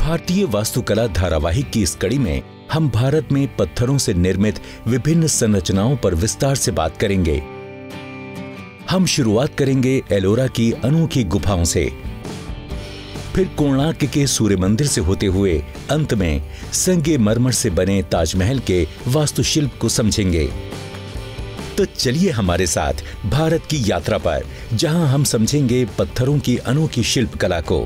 भारतीय वास्तुकला धारावाहिक की इस कड़ी में हम भारत में पत्थरों से निर्मित विभिन्न संरचनाओं पर विस्तार से बात करेंगे। हम शुरुआत करेंगे एलोरा की अनोखी गुफाओं से, फिर कोणार्क के सूर्य मंदिर से होते हुए अंत में संगमरमर से बने ताजमहल के वास्तुशिल्प को समझेंगे। तो चलिए हमारे साथ भारत की यात्रा पर, जहां हम समझेंगे पत्थरों की अनोखी शिल्प कला को।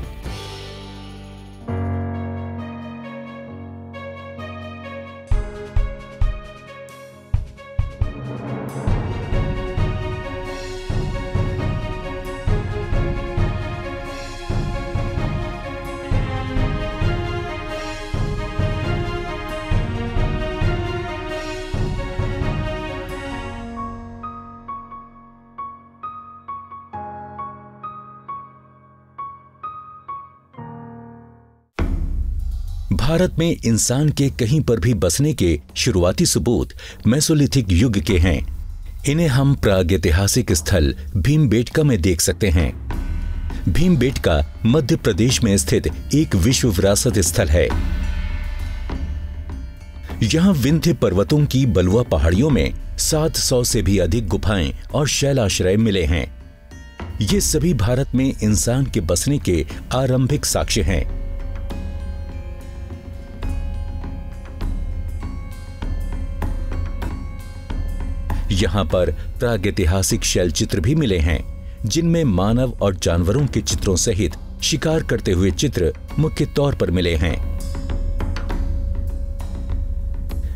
भारत में इंसान के कहीं पर भी बसने के शुरुआती सबूत मेसोलिथिक युग के हैं। इन्हें हम प्रागैतिहासिक स्थल भीमबेटका में देख सकते हैं। भीमबेटका मध्य प्रदेश में स्थित एक विश्व विरासत स्थल है। यहां विंध्य पर्वतों की बलुआ पहाड़ियों में 700 से भी अधिक गुफाएं और शैलाश्रय मिले हैं। ये सभी भारत में इंसान के बसने के आरंभिक साक्ष्य हैं। यहां पर प्रागैतिहासिक शैल चित्र भी मिले हैं, जिनमें मानव और जानवरों के चित्रों सहित शिकार करते हुए चित्र मुख्य तौर पर मिले हैं।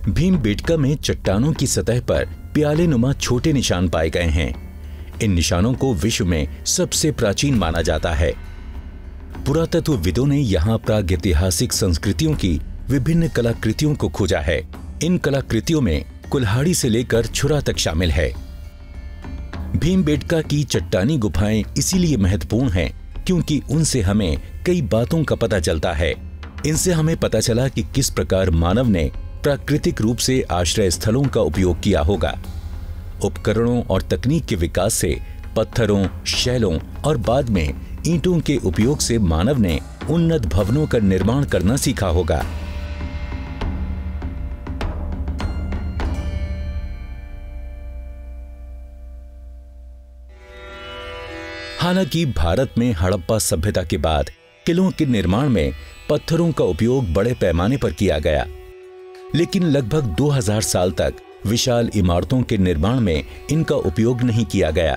भीमबेटका में चट्टानों की सतह पर प्यालेनुमा छोटे निशान पाए गए हैं। इन निशानों को विश्व में सबसे प्राचीन माना जाता है। पुरातत्वविदों ने यहां प्रागैतिहासिक संस्कृतियों की विभिन्न कलाकृतियों को खोजा है। इन कलाकृतियों में कुल्हाड़ी से लेकर छुरा तक शामिल है। भीमबेटका की चट्टानी गुफाएं इसीलिए महत्वपूर्ण हैं क्योंकि उनसे हमें कई बातों का पता चलता है। इनसे हमें पता चला कि किस प्रकार मानव ने प्राकृतिक रूप से आश्रय स्थलों का उपयोग किया होगा। उपकरणों और तकनीक के विकास से पत्थरों, शैलों और बाद में ईंटों के उपयोग से मानव ने उन्नत भवनों का निर्माण करना सीखा होगा। हालांकि भारत में हड़प्पा सभ्यता के बाद किलों के निर्माण में पत्थरों का उपयोग बड़े पैमाने पर किया गया, लेकिन लगभग 2000 साल तक विशाल इमारतों के निर्माण में इनका उपयोग नहीं किया गया।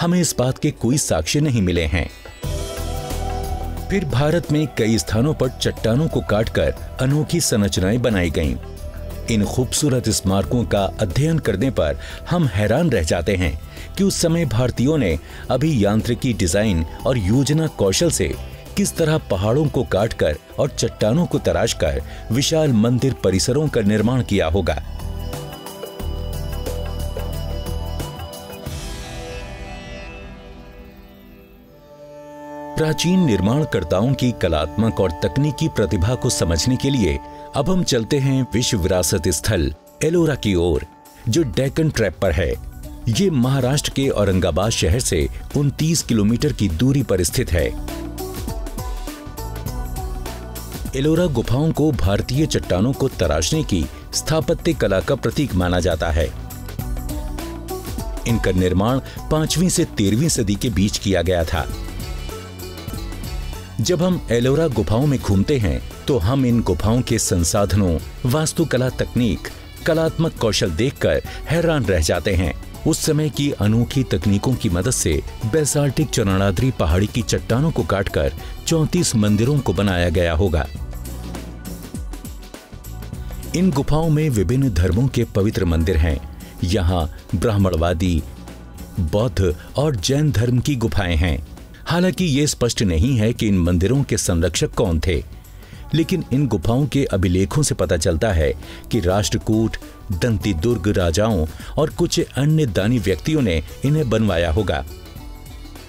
हमें इस बात के कोई साक्ष्य नहीं मिले हैं। फिर भारत में कई स्थानों पर चट्टानों को काटकर अनोखी संरचनाएं बनाई गईं। इन खूबसूरत स्मारकों का अध्ययन करने पर हम हैरान रह जाते हैं कि उस समय भारतीयों ने अभियांत्रिकी, डिजाइन और योजना कौशल से किस तरह पहाड़ों को काटकर और चट्टानों को तराशकर विशाल मंदिर परिसरों का निर्माण किया होगा। प्राचीन निर्माणकर्ताओं की कलात्मक और तकनीकी प्रतिभा को समझने के लिए अब हम चलते हैं विश्व विरासत स्थल एलोरा की ओर, जो डेक्कन ट्रैप पर है। ये महाराष्ट्र के औरंगाबाद शहर से 29 किलोमीटर की दूरी पर स्थित है। एलोरा गुफाओं को भारतीय चट्टानों को तराशने की स्थापत्य कला का प्रतीक माना जाता है। इनका निर्माण 5वीं से 13वीं सदी के बीच किया गया था। जब हम एलोरा गुफाओं में घूमते हैं तो हम इन गुफाओं के संसाधनों, वास्तुकला तकनीक, कलात्मक कौशल देखकर हैरान रह जाते हैं। उस समय की अनोखी तकनीकों की मदद से बेसाल्टिक चरणोद्री पहाड़ी की चट्टानों को काटकर 34 मंदिरों को बनाया गया होगा। इन गुफाओं में विभिन्न धर्मों के पवित्र मंदिर हैं। यहाँ ब्राह्मणवादी, बौद्ध और जैन धर्म की गुफाएं हैं। हालांकि ये स्पष्ट नहीं है कि इन मंदिरों के संरक्षक कौन थे, लेकिन इन गुफाओं के अभिलेखों से पता चलता है कि राष्ट्रकूट, दंतीदुर्ग राजाओं और कुछ अन्य दानी व्यक्तियों ने इन्हें बनवाया होगा।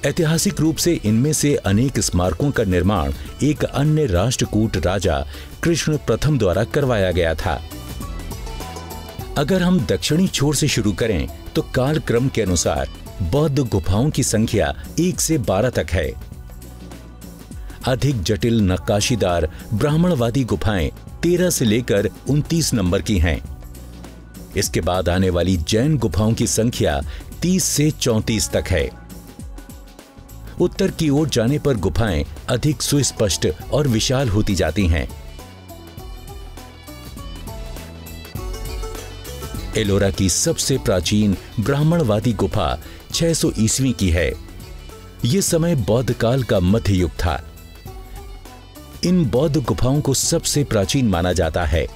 ऐतिहासिक रूप से इनमें से अनेक स्मारकों का निर्माण एक अन्य राष्ट्रकूट राजा कृष्ण प्रथम द्वारा करवाया गया था। अगर हम दक्षिणी छोर से शुरू करें तो कालक्रम के अनुसार बौद्ध गुफाओं की संख्या 1 से 12 तक है। अधिक जटिल नक्काशीदार ब्राह्मणवादी गुफाएं 13 से लेकर 29 नंबर की हैं। इसके बाद आने वाली जैन गुफाओं की संख्या 30 से 34 तक है। उत्तर की ओर जाने पर गुफाएं अधिक सुस्पष्ट और विशाल होती जाती हैं। एलोरा की सबसे प्राचीन ब्राह्मणवादी गुफा 600 ईस्वी की है। यह समय बौद्ध काल का मध्य युग था। इन बौद्ध गुफाओं को सबसे प्राचीन माना जाता है।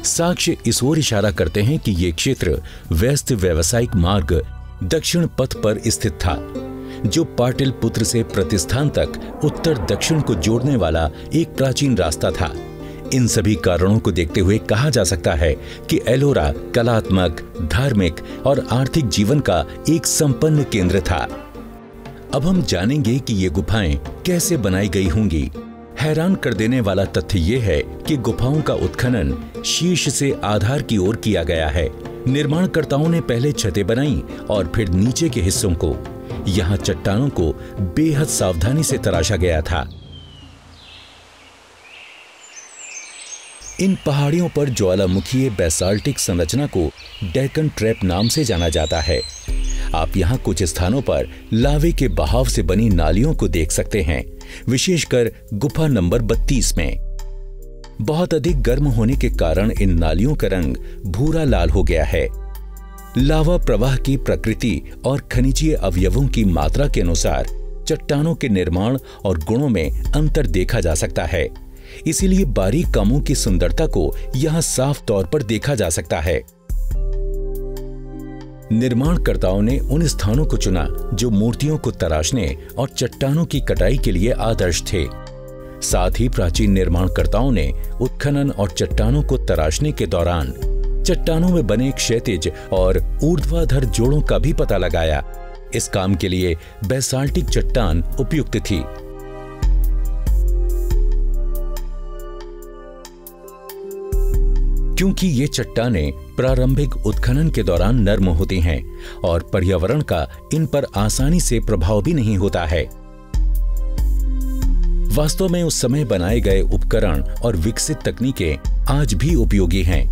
साक्ष्य इस ओर इशारा करते हैं कि यह क्षेत्र व्यस्त व्यावसायिक मार्ग दक्षिण पथ पर स्थित था, जो पाटलिपुत्र से प्रतिष्ठान तक उत्तर दक्षिण को जोड़ने वाला एक प्राचीन रास्ता था। इन सभी कारणों को देखते हुए कहा जा सकता है कि एलोरा कलात्मक, धार्मिक और आर्थिक जीवन का एक संपन्न केंद्र था। अब हम जानेंगे कि ये गुफाएं कैसे बनाई गई होंगी। हैरान कर देने वाला तथ्य ये है कि गुफाओं का उत्खनन शीर्ष से आधार की ओर किया गया है। निर्माणकर्ताओं ने पहले छतें बनाई और फिर नीचे के हिस्सों को। यहाँ चट्टानों को बेहद सावधानी से तराशा गया था। इन पहाड़ियों पर ज्वालामुखीय बेसाल्टिक संरचना को डेक्कन ट्रैप नाम से जाना जाता है। आप यहाँ कुछ स्थानों पर लावे के बहाव से बनी नालियों को देख सकते हैं, विशेषकर गुफा नंबर 32 में। बहुत अधिक गर्म होने के कारण इन नालियों का रंग भूरा लाल हो गया है। लावा प्रवाह की प्रकृति और खनिजीय अवयवों की मात्रा के अनुसार चट्टानों के निर्माण और गुणों में अंतर देखा जा सकता है। इसीलिए बारीक कामों की सुंदरता को यहां साफ तौर पर देखा जा सकता है। निर्माणकर्ताओं ने उन स्थानों को चुना जो मूर्तियों को तराशने और चट्टानों की कटाई के लिए आदर्श थे। साथ ही प्राचीन निर्माणकर्ताओं ने उत्खनन और चट्टानों को तराशने के दौरान चट्टानों में बने क्षैतिज और ऊर्ध्वाधर जोड़ों का भी पता लगाया। इस काम के लिए बेसाल्टिक चट्टान उपयुक्त थी। क्योंकि ये चट्टानें प्रारंभिक उत्खनन के दौरान नर्म होती हैं और पर्यावरण का इन पर आसानी से प्रभाव भी नहीं होता है। वास्तव में उस समय बनाए गए उपकरण और विकसित तकनीकें आज भी उपयोगी हैं।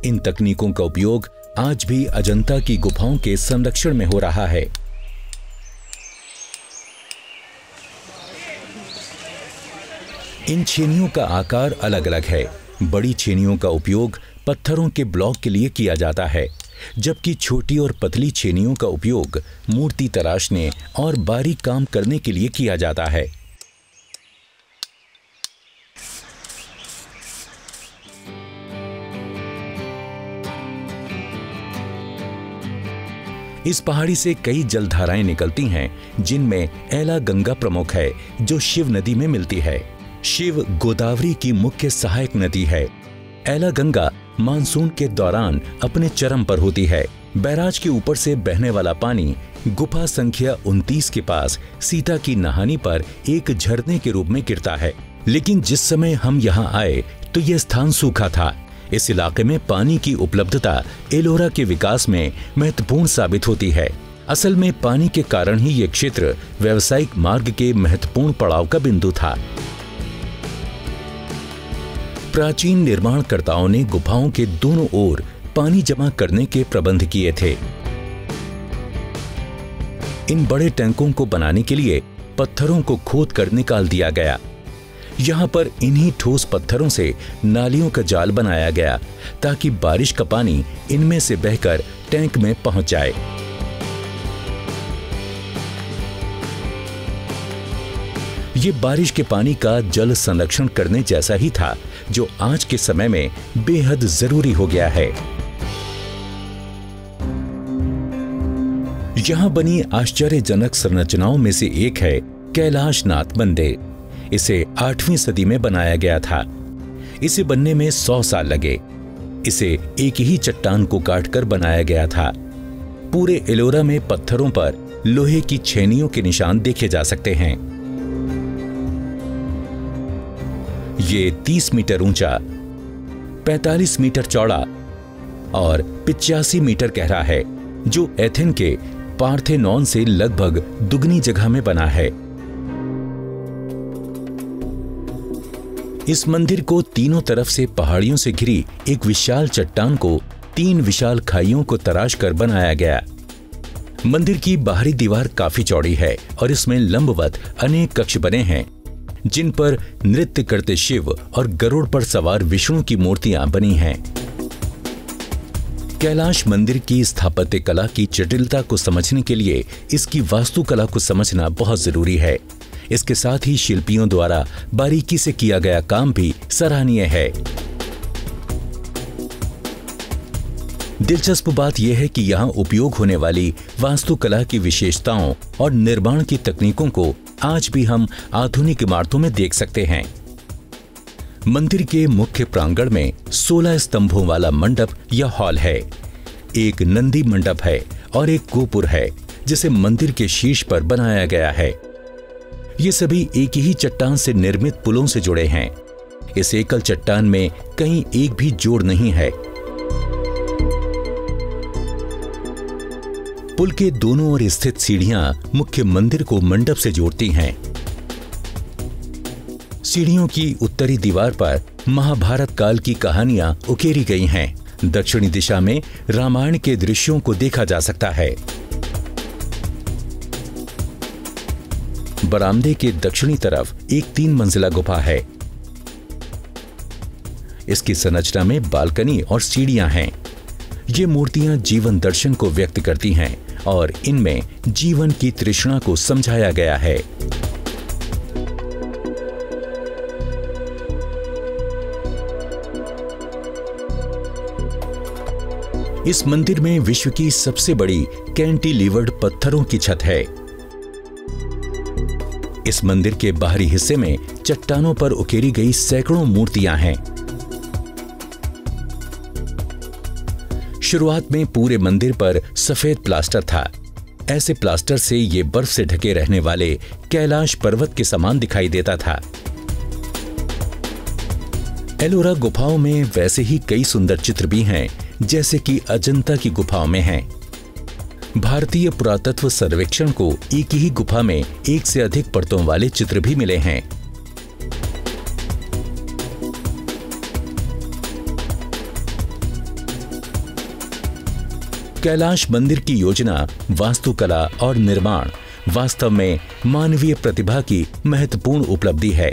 इन तकनीकों का उपयोग आज भी अजंता की गुफाओं के संरक्षण में हो रहा है। इन छेनियों का आकार अलग अलग है। बड़ी छेनियों का उपयोग पत्थरों के ब्लॉक के लिए किया जाता है, जबकि छोटी और पतली छेनियों का उपयोग मूर्ति तराशने और बारीक काम करने के लिए किया जाता है। इस पहाड़ी से कई जलधाराएं निकलती हैं, जिनमें एला गंगा प्रमुख है, जो शिव नदी में मिलती है। शिव गोदावरी की मुख्य सहायक नदी है। एला गंगा मानसून के दौरान अपने चरम पर होती है। बैराज के ऊपर से बहने वाला पानी गुफा संख्या 29 के पास सीता की नहानी पर एक झरने के रूप में गिरता है। लेकिन जिस समय हम यहाँ आए तो यह स्थान सूखा था। इस इलाके में पानी की उपलब्धता एलोरा के विकास में महत्वपूर्ण साबित होती है। असल में पानी के कारण ही यह क्षेत्र व्यावसायिक मार्ग के महत्वपूर्ण पड़ाव का बिंदु था। प्राचीन निर्माणकर्ताओं ने गुफाओं के दोनों ओर पानी जमा करने के प्रबंध किए थे। इन बड़े टैंकों को बनाने के लिए पत्थरों को खोद कर निकाल दिया गया। यहाँ पर इन्हीं ठोस पत्थरों से नालियों का जाल बनाया गया, ताकि बारिश का पानी इनमें से बहकर टैंक में पहुंच जाए। ये बारिश के पानी का जल संरक्षण करने जैसा ही था, जो आज के समय में बेहद जरूरी हो गया है। यहां बनी आश्चर्यजनक संरचनाओं में से एक है कैलाशनाथ मंदिर। इसे 8वीं सदी में बनाया गया था। इसे बनने में 100 साल लगे। इसे एक ही चट्टान को काटकर बनाया गया था। पूरे एलोरा में पत्थरों पर लोहे की छेनियों के निशान देखे जा सकते हैं। ये 30 मीटर ऊंचा, 45 मीटर चौड़ा और 85 मीटर गहरा है, जो एथेन के पार्थेनॉन से लगभग दुगनी जगह में बना है। इस मंदिर को तीनों तरफ से पहाड़ियों से घिरी एक विशाल चट्टान को 3 विशाल खाइयों को तराश कर बनाया गया। मंदिर की बाहरी दीवार काफी चौड़ी है और इसमें लंबवत अनेक कक्ष बने हैं, जिन पर नृत्य करते शिव और गरुड़ पर सवार विष्णु की मूर्तियां बनी हैं। कैलाश मंदिर की स्थापत्य कला की जटिलता को समझने के लिए इसकी वास्तुकला को समझना बहुत जरूरी है। इसके साथ ही शिल्पियों द्वारा बारीकी से किया गया काम भी सराहनीय है। दिलचस्प बात यह है कि यहाँ उपयोग होने वाली वास्तुकला की विशेषताओं और निर्माण की तकनीकों को आज भी हम आधुनिक इमारतों में देख सकते हैं। मंदिर के मुख्य प्रांगण में 16 स्तंभों वाला मंडप या हॉल है। एक नंदी मंडप है और एक गोपुर है जिसे मंदिर के शीर्ष पर बनाया गया है। ये सभी एक ही चट्टान से निर्मित पुलों से जुड़े हैं। इस एकल चट्टान में कहीं एक भी जोड़ नहीं है। पुल के दोनों ओर स्थित सीढ़ियां मुख्य मंदिर को मंडप से जोड़ती हैं। सीढ़ियों की उत्तरी दीवार पर महाभारत काल की कहानियां उकेरी गई हैं। दक्षिणी दिशा में रामायण के दृश्यों को देखा जा सकता है। बरामदे के दक्षिणी तरफ एक 3 मंजिला गुफा है। इसकी संरचना में बालकनी और सीढ़ियां हैं। ये मूर्तियां जीवन दर्शन को व्यक्त करती हैं और इनमें जीवन की तृष्णा को समझाया गया है। इस मंदिर में विश्व की सबसे बड़ी कैंटिलीवर्ड पत्थरों की छत है। इस मंदिर के बाहरी हिस्से में चट्टानों पर उकेरी गई सैकड़ों मूर्तियां हैं। शुरुआत में पूरे मंदिर पर सफेद प्लास्टर था। ऐसे प्लास्टर से ये बर्फ से ढके रहने वाले कैलाश पर्वत के समान दिखाई देता था। एलोरा गुफाओं में वैसे ही कई सुंदर चित्र भी हैं, जैसे कि अजंता की गुफाओं में हैं। भारतीय पुरातत्व सर्वेक्षण को एक ही गुफा में एक से अधिक परतों वाले चित्र भी मिले हैं। कैलाश मंदिर की योजना, वास्तुकला और निर्माण वास्तव में मानवीय प्रतिभा की महत्वपूर्ण उपलब्धि है।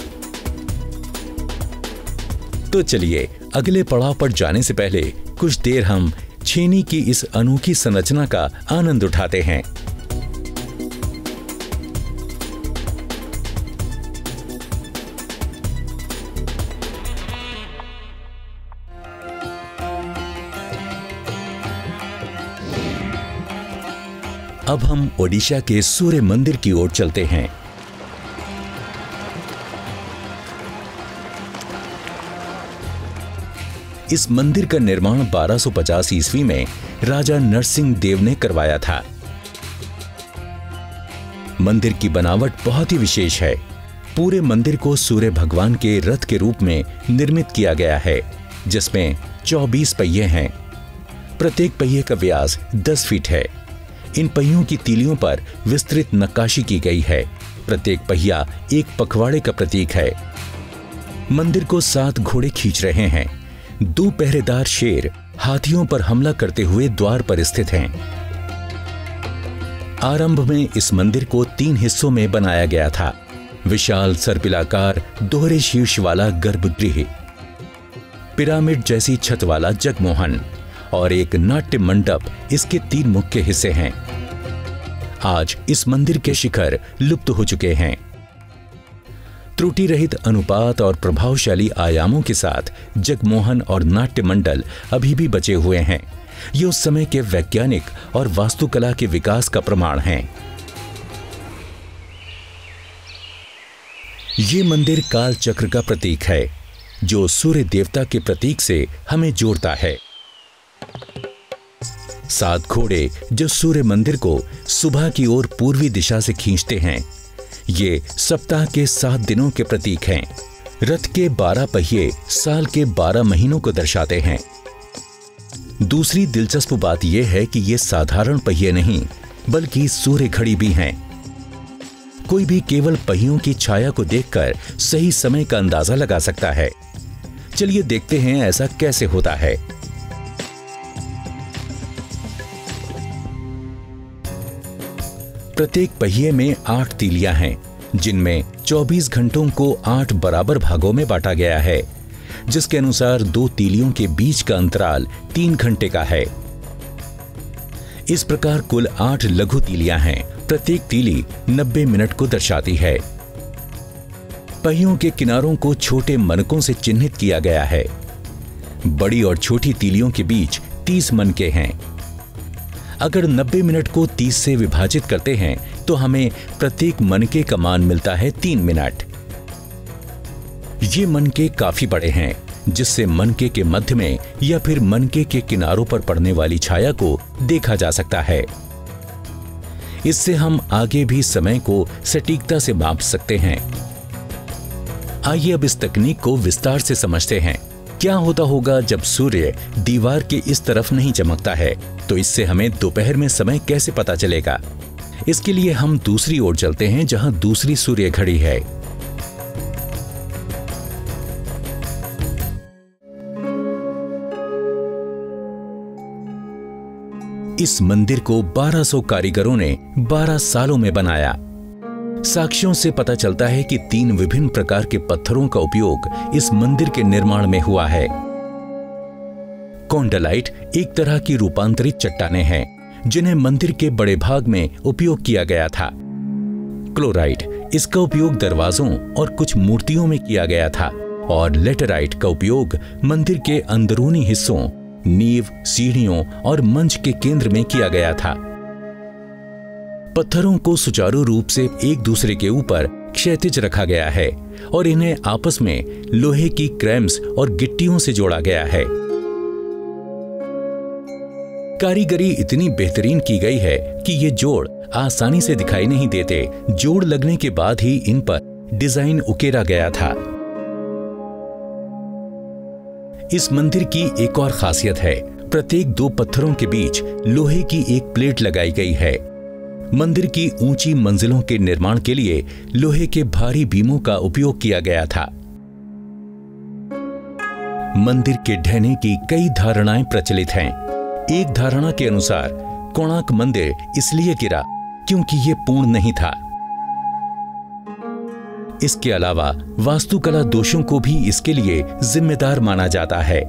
तो चलिए अगले पड़ाव पर जाने से पहले कुछ देर हम छेनी की इस अनोखी संरचना का आनंद उठाते हैं। अब हम ओडिशा के सूर्य मंदिर की ओर चलते हैं। इस मंदिर का निर्माण 1250 ईस्वी में राजा नरसिंह देव ने करवाया था। मंदिर की बनावट बहुत ही विशेष है। पूरे मंदिर को सूर्य भगवान के रथ के रूप में निर्मित किया गया है, जिसमें 24 पहिए हैं। प्रत्येक पहिए का व्यास 10 फीट है। इन पहियों की तीलियों पर विस्तृत नक्काशी की गई है। प्रत्येक पहिया एक पखवाड़े का प्रतीक है। मंदिर को 7 घोड़े खींच रहे हैं। 2 पहरेदार शेर हाथियों पर हमला करते हुए द्वार पर स्थित हैं। आरंभ में इस मंदिर को 3 हिस्सों में बनाया गया था। विशाल सर्पिलाकार दोहरे शीर्ष वाला गर्भगृह, पिरामिड जैसी छत वाला जगमोहन और एक नाट्य मंडप इसके 3 मुख्य हिस्से हैं। आज इस मंदिर के शिखर लुप्त हो चुके हैं। त्रुटि रहित अनुपात और प्रभावशाली आयामों के साथ जगमोहन और नाट्य मंडल अभी भी बचे हुए हैं। ये उस समय के वैज्ञानिक और वास्तुकला के विकास का प्रमाण हैं। ये मंदिर काल चक्र का प्रतीक है, जो सूर्य देवता के प्रतीक से हमें जोड़ता है। 7 घोड़े जो सूर्य मंदिर को सुबह की ओर पूर्वी दिशा से खींचते हैं, ये सप्ताह के 7 दिनों के प्रतीक हैं। रथ के 12 पहिए साल के 12 महीनों को दर्शाते हैं। दूसरी दिलचस्प बात यह है कि ये साधारण पहिए नहीं, बल्कि सूर्य घड़ी भी हैं। कोई भी केवल पहियों की छाया को देखकर सही समय का अंदाजा लगा सकता है। चलिए देखते हैं ऐसा कैसे होता है। प्रत्येक पहिए में 8 तीलियां हैं, जिनमें 24 घंटों को 8 बराबर भागों में बांटा गया है, जिसके अनुसार 2 तीलियों के बीच का अंतराल 3 घंटे का है। इस प्रकार कुल 8 लघु तीलियां हैं। प्रत्येक तीली 90 मिनट को दर्शाती है। पहियों के किनारों को छोटे मनकों से चिन्हित किया गया है। बड़ी और छोटी तीलियों के बीच 30 मनके हैं। अगर 90 मिनट को 30 से विभाजित करते हैं तो हमें प्रत्येक मनके का मान मिलता है 3 मिनट। ये मनके काफी बड़े हैं, जिससे मनके के मध्य में या फिर मनके के किनारों पर पड़ने वाली छाया को देखा जा सकता है। इससे हम आगे भी समय को सटीकता से माप सकते हैं। आइए अब इस तकनीक को विस्तार से समझते हैं। क्या होता होगा जब सूर्य दीवार के इस तरफ नहीं चमकता है, तो इससे हमें दोपहर में समय कैसे पता चलेगा? इसके लिए हम दूसरी ओर चलते हैं, जहां दूसरी सूर्य घड़ी है। इस मंदिर को 1200 कारीगरों ने 12 सालों में बनाया। साक्ष्यों से पता चलता है कि 3 विभिन्न प्रकार के पत्थरों का उपयोग इस मंदिर के निर्माण में हुआ है। कॉन्डलाइट एक तरह की रूपांतरित चट्टानें हैं, जिन्हें मंदिर के बड़े भाग में उपयोग किया गया था। क्लोराइट, इसका उपयोग दरवाजों और कुछ मूर्तियों में किया गया था, और लेटेराइट का उपयोग मंदिर के अंदरूनी हिस्सों, नींव, सीढ़ियों और मंच के केंद्र में किया गया था। पत्थरों को सुचारू रूप से एक दूसरे के ऊपर क्षैतिज रखा गया है और इन्हें आपस में लोहे की क्रैम्स और गिट्टियों से जोड़ा गया है। कारीगरी इतनी बेहतरीन की गई है कि ये जोड़ आसानी से दिखाई नहीं देते। जोड़ लगने के बाद ही इन पर डिजाइन उकेरा गया था। इस मंदिर की एक और खासियत है, प्रत्येक 2 पत्थरों के बीच लोहे की एक प्लेट लगाई गई है। मंदिर की ऊंची मंजिलों के निर्माण के लिए लोहे के भारी बीमों का उपयोग किया गया था। मंदिर के ढहने की कई धारणाएं प्रचलित हैं। एक धारणा के अनुसार कोणार्क मंदिर इसलिए गिरा क्योंकि यह पूर्ण नहीं था। इसके अलावा वास्तुकला दोषों को भी इसके लिए जिम्मेदार माना जाता है।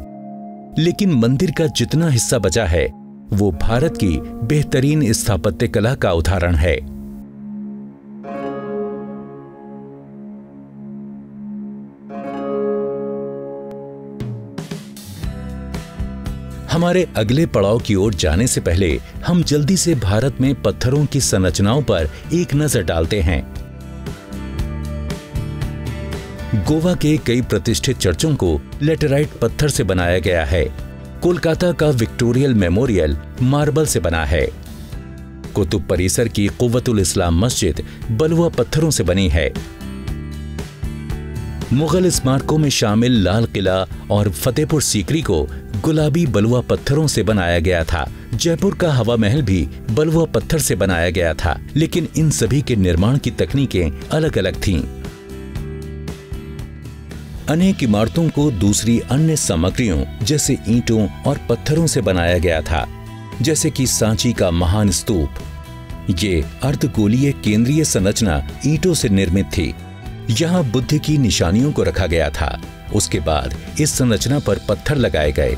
लेकिन मंदिर का जितना हिस्सा बचा है वो भारत की बेहतरीन स्थापत्य कला का उदाहरण है। हमारे अगले पड़ाव की ओर जाने से पहले हम जल्दी से भारत में पत्थरों की संरचनाओं पर एक नजर डालते हैं। गोवा के कई प्रतिष्ठित चर्चों को लेटेराइट पत्थर से बनाया गया है। कोलकाता का विक्टोरियल मेमोरियल मार्बल से बना है। कुतुब परिसर की कुव्वतुल इस्लाम मस्जिद बलुआ पत्थरों से बनी है। मुगल स्मारकों में शामिल लाल किला और फतेहपुर सीकरी को गुलाबी बलुआ पत्थरों से बनाया गया था। जयपुर का हवा महल भी बलुआ पत्थर से बनाया गया था, लेकिन इन सभी के निर्माण की तकनीकें अलग अलग थीं। अनेक इमारतों को दूसरी अन्य सामग्रियों जैसे ईंटों और पत्थरों से बनाया गया था, जैसे कि सांची का महान स्तूप। ये अर्धगोलीय केंद्रीय संरचना ईंटों से निर्मित थी। यहाँ बुद्ध की निशानियों को रखा गया था। उसके बाद इस संरचना पर पत्थर लगाए गए।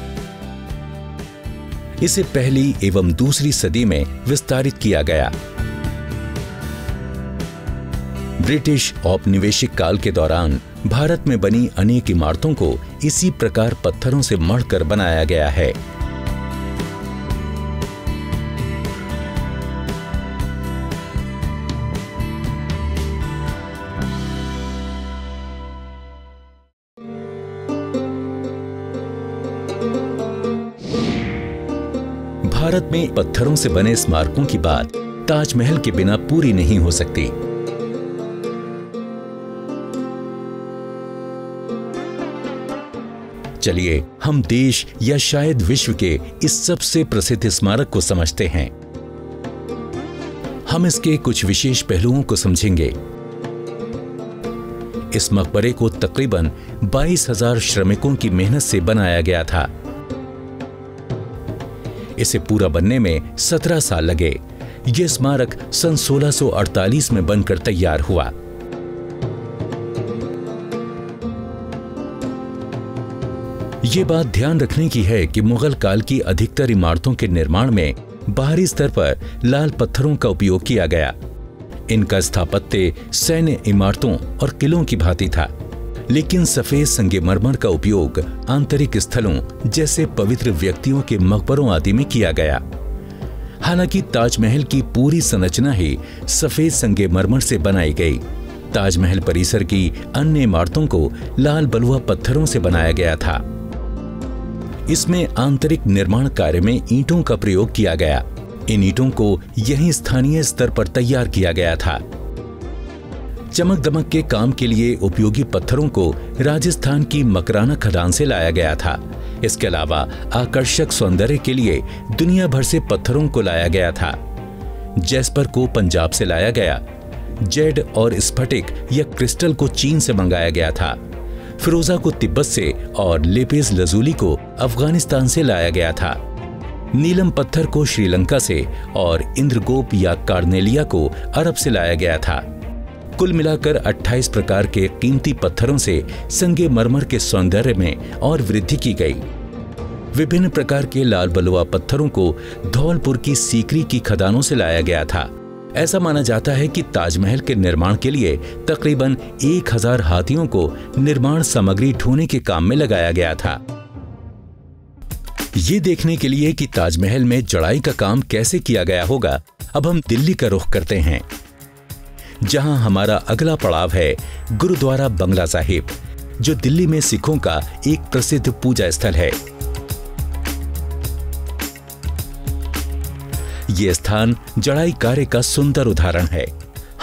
इसे पहली एवं दूसरी सदी में विस्तारित किया गया। ब्रिटिश औपनिवेशिक काल के दौरान भारत में बनी अनेक इमारतों को इसी प्रकार पत्थरों से मढ़कर बनाया गया है। भारत में पत्थरों से बने स्मारकों की बात ताजमहल के बिना पूरी नहीं हो सकती। चलिए हम देश या शायद विश्व के इस सबसे प्रसिद्ध स्मारक को समझते हैं। हम इसके कुछ विशेष पहलुओं को समझेंगे। इस मकबरे को तकरीबन 22,000 श्रमिकों की मेहनत से बनाया गया था। इसे पूरा बनने में 17 साल लगे। यह स्मारक सन 1648 में बनकर तैयार हुआ। ये बात ध्यान रखने की है कि मुगल काल की अधिकतर इमारतों के निर्माण में बाहरी स्तर पर लाल पत्थरों का उपयोग किया गया। इनका स्थापत्य सैन्य इमारतों और किलों की भांति था, लेकिन सफेद संगमरमर का उपयोग आंतरिक स्थलों जैसे पवित्र व्यक्तियों के मकबरों आदि में किया गया। हालांकि ताजमहल की पूरी संरचना ही सफेद संगमरमर से बनाई गई। ताजमहल परिसर की अन्य इमारतों को लाल बलुआ पत्थरों से बनाया गया था। इसमें आंतरिक निर्माण कार्य में ईंटों का प्रयोग किया गया। इन ईंटों को यहीं स्थानीय स्तर पर तैयार किया गया था। चमक दमक के काम के लिए उपयोगी पत्थरों को राजस्थान की मकराना खदान से लाया गया था। इसके अलावा आकर्षक सौंदर्य के लिए दुनिया भर से पत्थरों को लाया गया था। जैस्पर को पंजाब से लाया गया। जेड और स्फटिक या क्रिस्टल को चीन से मंगाया गया था। फिरोजा को तिब्बत से और लेपिस लजूली को अफगानिस्तान से लाया गया था। नीलम पत्थर को श्रीलंका से और इंद्रगोप या कार्नेलिया को अरब से लाया गया था। कुल मिलाकर 28 प्रकार के कीमती पत्थरों से संगमरमर के सौंदर्य में और वृद्धि की गई। विभिन्न प्रकार के लाल बलुआ पत्थरों को धौलपुर की सीकरी की खदानों से लाया गया था। ऐसा माना जाता है कि ताजमहल के निर्माण के लिए तकरीबन 1000 हाथियों को निर्माण सामग्री ढोने के काम में लगाया गया था। ये देखने के लिए कि ताजमहल में जड़ाई का काम कैसे किया गया होगा, अब हम दिल्ली का रुख करते हैं, जहां हमारा अगला पड़ाव है गुरुद्वारा बंगला साहिब, जो दिल्ली में सिखों का एक प्रसिद्ध पूजा स्थल है। ये स्थान जड़ाई कार्य का सुंदर उदाहरण है।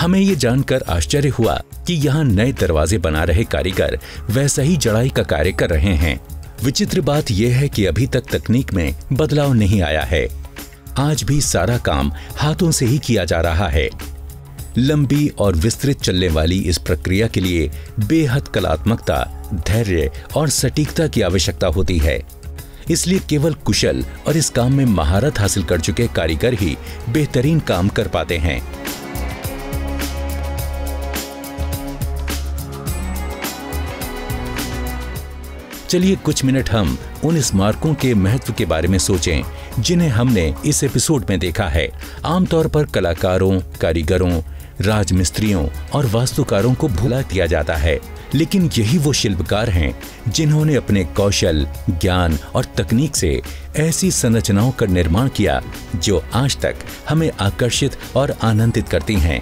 हमें ये जानकर आश्चर्य हुआ कि यहाँ नए दरवाजे बना रहे कारीगर वैसा ही जड़ाई का कार्य कर रहे हैं। विचित्र बात यह है कि अभी तक तकनीक में बदलाव नहीं आया है। आज भी सारा काम हाथों से ही किया जा रहा है। लंबी और विस्तृत चलने वाली इस प्रक्रिया के लिए बेहद कलात्मकता, धैर्य और सटीकता की आवश्यकता होती है। इसलिए केवल कुशल और इस काम में महारत हासिल कर चुके कारीगर ही बेहतरीन काम कर पाते हैं। चलिए कुछ मिनट हम उन स्मारकों के महत्व के बारे में सोचें जिन्हें हमने इस एपिसोड में देखा है। आमतौर पर कलाकारों, कारीगरों, राजमिस्त्रियों और वास्तुकारों को भुला दिया जाता है, लेकिन यही वो शिल्पकार हैं जिन्होंने अपने कौशल, ज्ञान और तकनीक से ऐसी संरचनाओं का निर्माण किया जो आज तक हमें आकर्षित और आनंदित करती हैं।